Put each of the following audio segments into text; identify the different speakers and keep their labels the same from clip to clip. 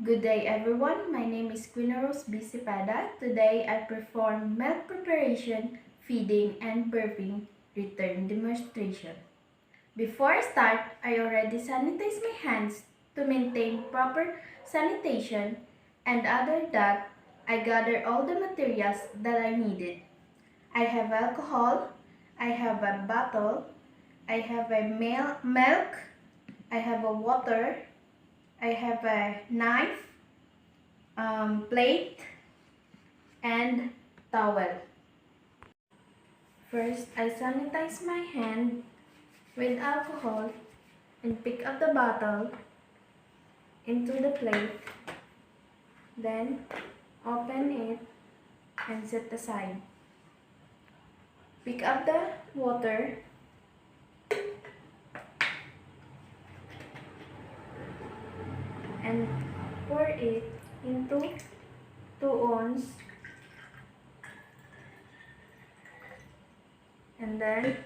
Speaker 1: Good day everyone, my name is Queen Rose Bisipada. Today I perform milk preparation, feeding, and burping return demonstration. Before I start, I already sanitize my hands to maintain proper sanitation, and other that, I gather all the materials that I needed. I have alcohol, I have a bottle, I have a milk, I have a water, I have a knife, plate, and towel. First, I sanitize my hand with alcohol and pick up the bottle into the plate. Then, open it and set aside. Pick up the water and pour it into 2 ounce, and then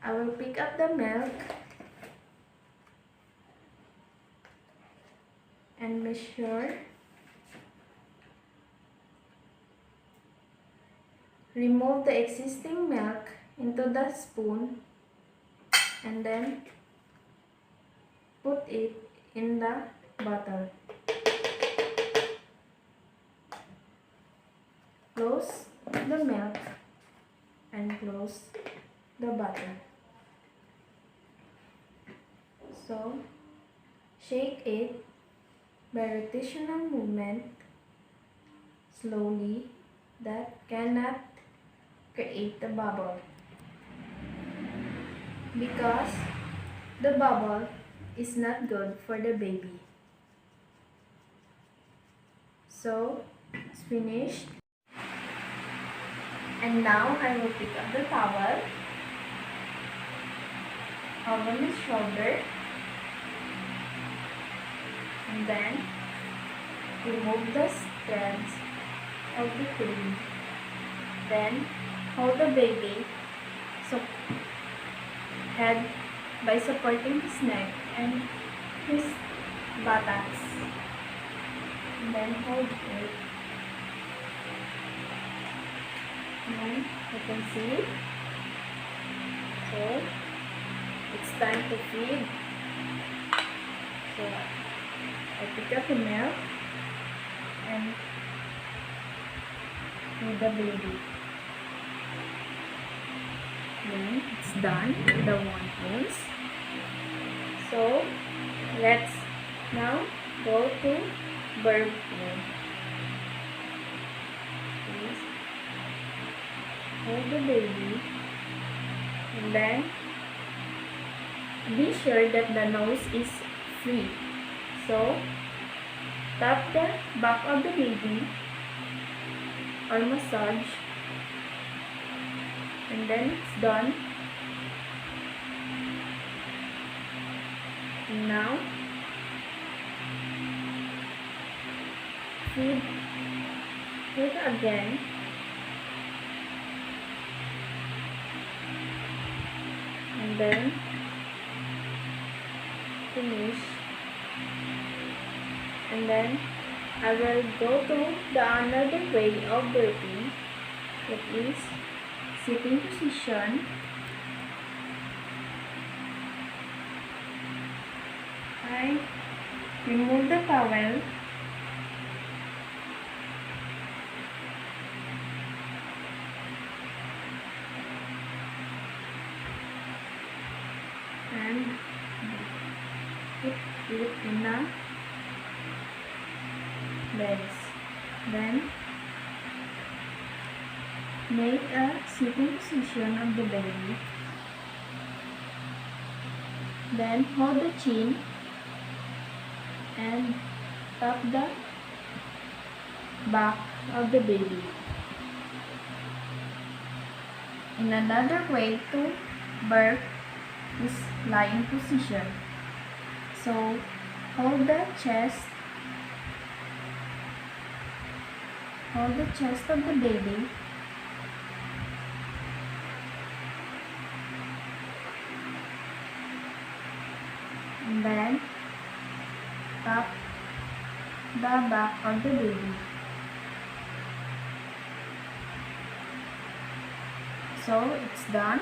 Speaker 1: I will pick up the milk and measure. Remove the existing milk into the spoon and then put it in the bottle. Close the milk and close the bottle. So, shake it by rotational movement slowly that cannot create the bubble, because the bubble is not good for the baby. So, it's finished. And now I will pick up the towel over my shoulder and then remove the strands of the cream. Then hold the baby head by supporting his neck and his buttocks. And then hold it. And you can see. So it's time to feed. So I pick up the milk and feed the baby. Then it's done, the 1 ounce. So let's now go to burping. Please hold the baby and then be sure that the nose is free. So tap the back of the baby or massage, and then it's done. And now feed again. And then finish. And then I will go to the another way of burping, that is sitting position. I remove the towel and put it in a base. Then make a sitting position of the baby. Then hold the chin and tap the back of the baby. In another way to burp is lying position. So hold the chest of the baby and then tap the back of the baby. So it's done.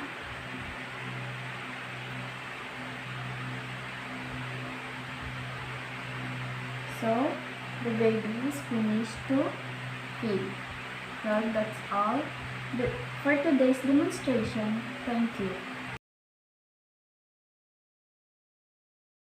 Speaker 1: So the baby is finished to feed. Well, that's all for today's demonstration. Thank you.